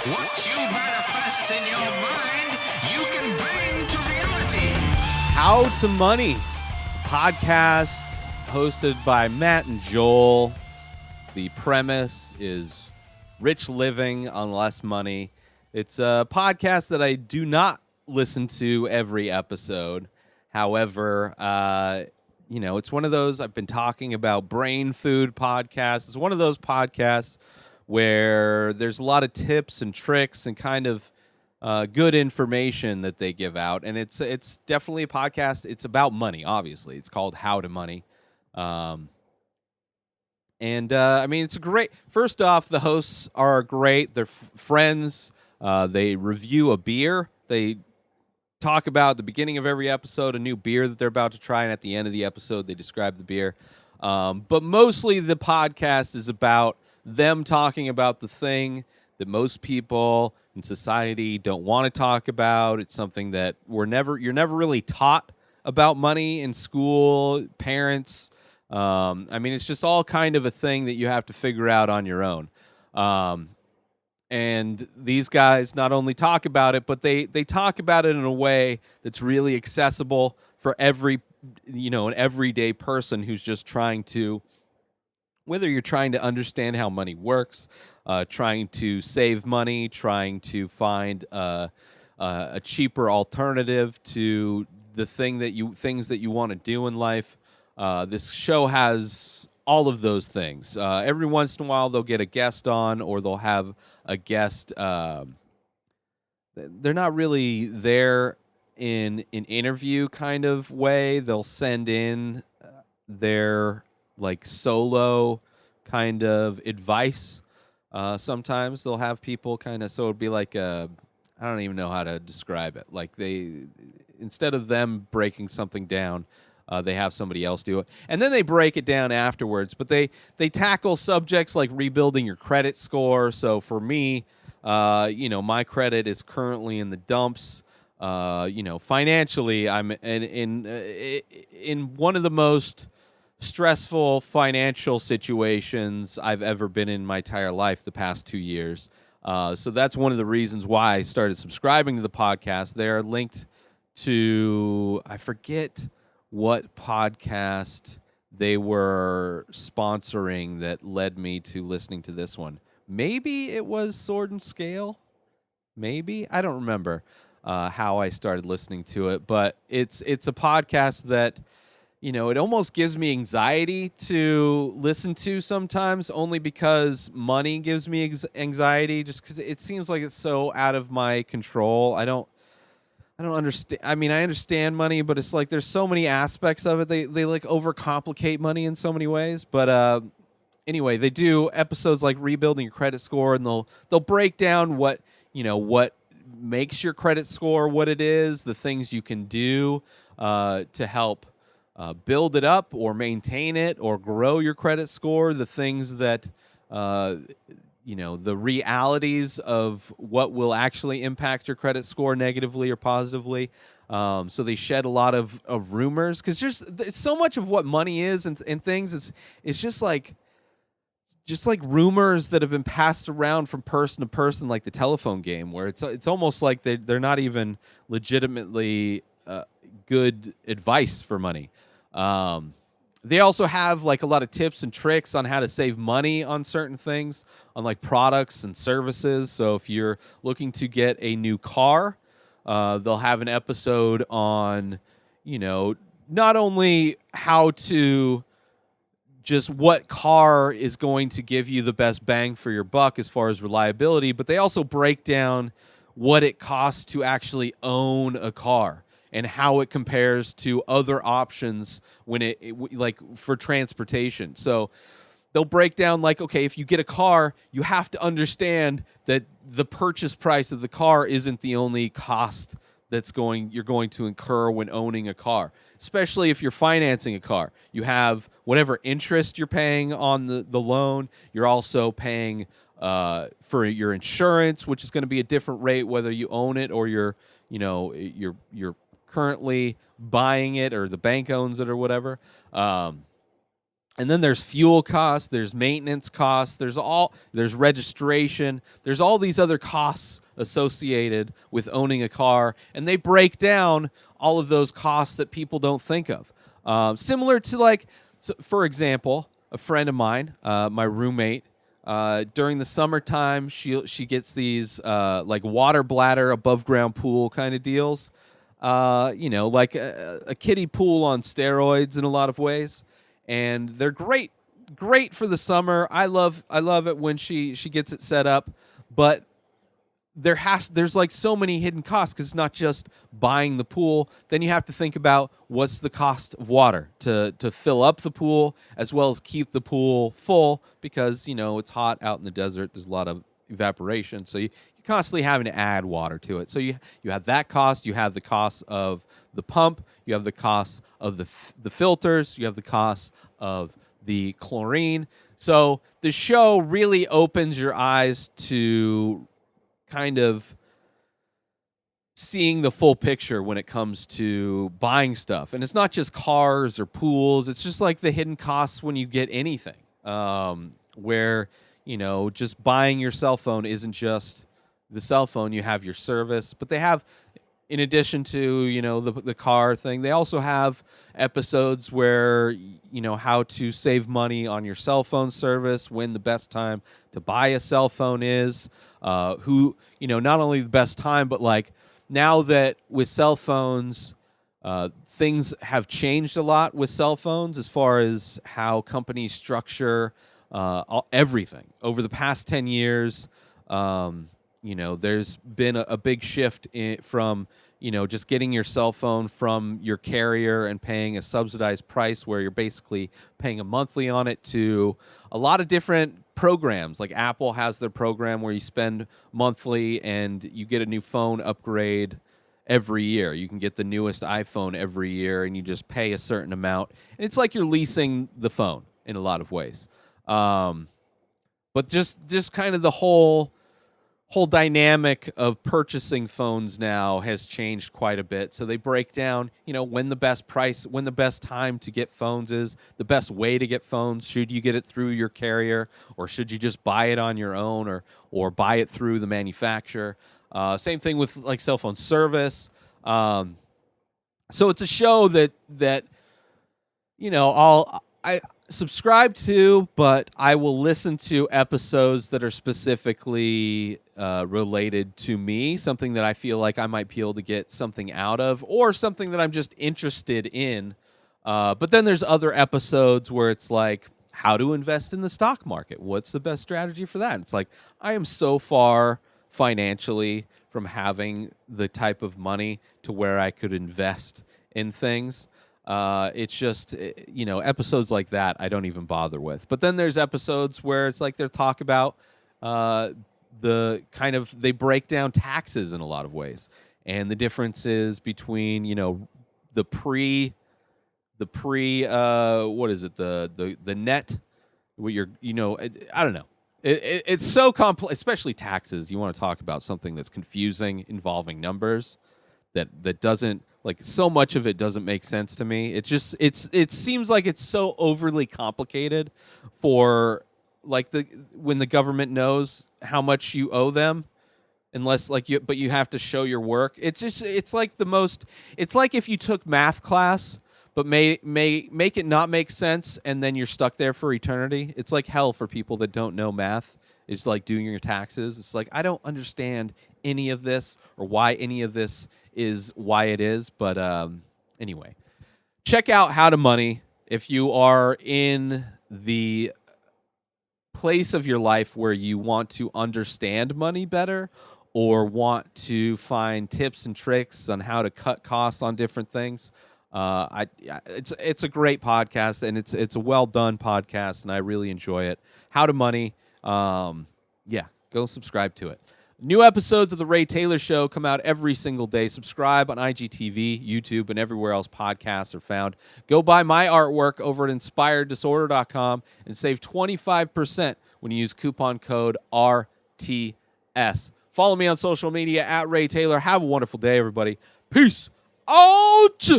What you manifest in your mind, you can bring to reality. How to Money, podcast hosted by Matt and Joel. The premise is rich living on less money. It's a podcast that I do not listen to every episode. However, it's one of those I've been talking about brain food podcasts. It's one of those podcasts where there's a lot of tips and tricks and kind of good information that they give out. And it's definitely a podcast. It's about money, obviously. It's called How to Money. It's a great. First off, the hosts are great. They're friends. They review a beer. They talk about at the beginning of every episode a new beer that they're about to try, and at the end of the episode, they describe the beer. But mostly, the podcast is about them talking about the thing that most people in society don't want to talk about. It's something that you're never really taught about money in school. Parents. It's just all kind of a thing that you have to figure out on your own. And these guys not only talk about it, but they talk about it in a way that's really accessible for an everyday person who's just trying to, whether you're trying to understand how money works, trying to save money, trying to find a cheaper alternative to the things that you want to do in life. This show has all of those things. Every once in a while, they'll get a guest on, or they'll have a guest. They're not really there in an interview kind of way. They'll send in their solo kind of advice. Sometimes they'll have people so it'd be I don't even know how to describe it. Instead of them breaking something down, they have somebody else do it. And then they break it down afterwards. But they tackle subjects like rebuilding your credit score. So for me, my credit is currently in the dumps. Financially, I'm in one of the most stressful financial situations I've ever been in my entire life the past 2 years. So that's one of the reasons why I started subscribing to the podcast. They're linked to, I forget what podcast they were sponsoring that led me to listening to this one. Maybe it was Sword and Scale. Maybe. I don't remember how I started listening to it, but it's a podcast that, it almost gives me anxiety to listen to sometimes, only because money gives me anxiety, just because it seems like it's so out of my control. I don't understand. I understand money, but it's there's so many aspects of it. They overcomplicate money in so many ways. But anyway, they do episodes like rebuilding your credit score, and they'll break down what makes your credit score what it is, the things you can do to help build it up or maintain it or grow your credit score, the things that the realities of what will actually impact your credit score negatively or positively. So they shed a lot of rumors, because there's so much of what money is and things. It's just like rumors that have been passed around from person to person, like the telephone game, where it's almost like they're not even legitimately good advice for money. They also have a lot of tips and tricks on how to save money on certain things, on products and services. So if you're looking to get a new car, they'll have an episode on, not only how to just what car is going to give you the best bang for your buck as far as reliability, but they also break down what it costs to actually own a car and how it compares to other options when for transportation. So they'll break down okay, if you get a car, you have to understand that the purchase price of the car isn't the only cost you're going to incur when owning a car. Especially if you're financing a car. You have whatever interest you're paying on the loan. You're also paying for your insurance, which is going to be a different rate whether you own it or you're currently buying it, or the bank owns it, or whatever. And then there's fuel costs, there's maintenance costs, there's registration, there's all these other costs associated with owning a car, and they break down all of those costs that people don't think of. Similar to so for example, a friend of mine, my roommate, during the summertime, she gets these like water bladder above ground pool kind of deals, like a kiddie pool on steroids in a lot of ways, and they're great for the summer. I love it when she gets it set up, but there's like so many hidden costs because it's not just buying the pool. Then you have to think about what's the cost of water to fill up the pool as well as keep the pool full because it's hot out in the desert. There's a lot of evaporation, so you're constantly having to add water to it. So you have that cost. You have the cost of the pump. You have the cost of the filters. You have the cost of the chlorine. So the show really opens your eyes to kind of seeing the full picture when it comes to buying stuff. And it's not just cars or pools. It's just like the hidden costs when you get anything, where, just buying your cell phone isn't just the cell phone. You have your service, but they have, in addition to, the car thing, they also have episodes where, how to save money on your cell phone service, when the best time to buy a cell phone is, not only the best time, but like now that with cell phones, things have changed a lot with cell phones as far as how companies structure everything. Over the past 10 years, there's been a big shift from, just getting your cell phone from your carrier and paying a subsidized price where you're basically paying a monthly on it to a lot of different programs. Like Apple has their program where you spend monthly and you get a new phone upgrade every year. You can get the newest iPhone every year and you just pay a certain amount. And it's like you're leasing the phone in a lot of ways. But just kind of the whole dynamic of purchasing phones now has changed quite a bit. So they break down, when the best price, when the best time to get phones is, the best way to get phones. Should you get it through your carrier, or should you just buy it on your own, or buy it through the manufacturer? Same thing with like cell phone service. So it's a show that I subscribe to, but I will listen to episodes that are specifically related to me, something that I feel like I might be able to get something out of, or something that I'm just interested in. But then there's other episodes where it's like, how to invest in the stock market. What's the best strategy for that? It's like, I am so far financially from having the type of money to where I could invest in things. It's just, episodes like that I don't even bother with. But then there's episodes where it's like they talk about they break down taxes in a lot of ways, and the differences between the pre what is it, the net, what you're I don't know. It's so complex, especially taxes. You want to talk about something that's confusing involving numbers that doesn't, like, so much of it doesn't make sense to me. It seems like it's so overly complicated for like when the government knows how much you owe them, unless but you have to show your work. It's like if you took math class but make it not make sense, and then you're stuck there for eternity. It's like hell for people that don't know math. It's like doing your taxes. It's like, I don't understand any of this or why any of this is why it is. But anyway, check out How to Money if you are in the place of your life where you want to understand money better, or want to find tips and tricks on how to cut costs on different things. It's a great podcast, and it's a well done podcast, and I really enjoy it. How to Money, go subscribe to it. New episodes of The Ray Taylor Show come out every single day. Subscribe on IGTV, YouTube, and everywhere else podcasts are found. Go buy my artwork over at inspireddisorder.com and save 25% when you use coupon code RTS. Follow me on social media at Ray Taylor. Have a wonderful day, everybody. Peace out!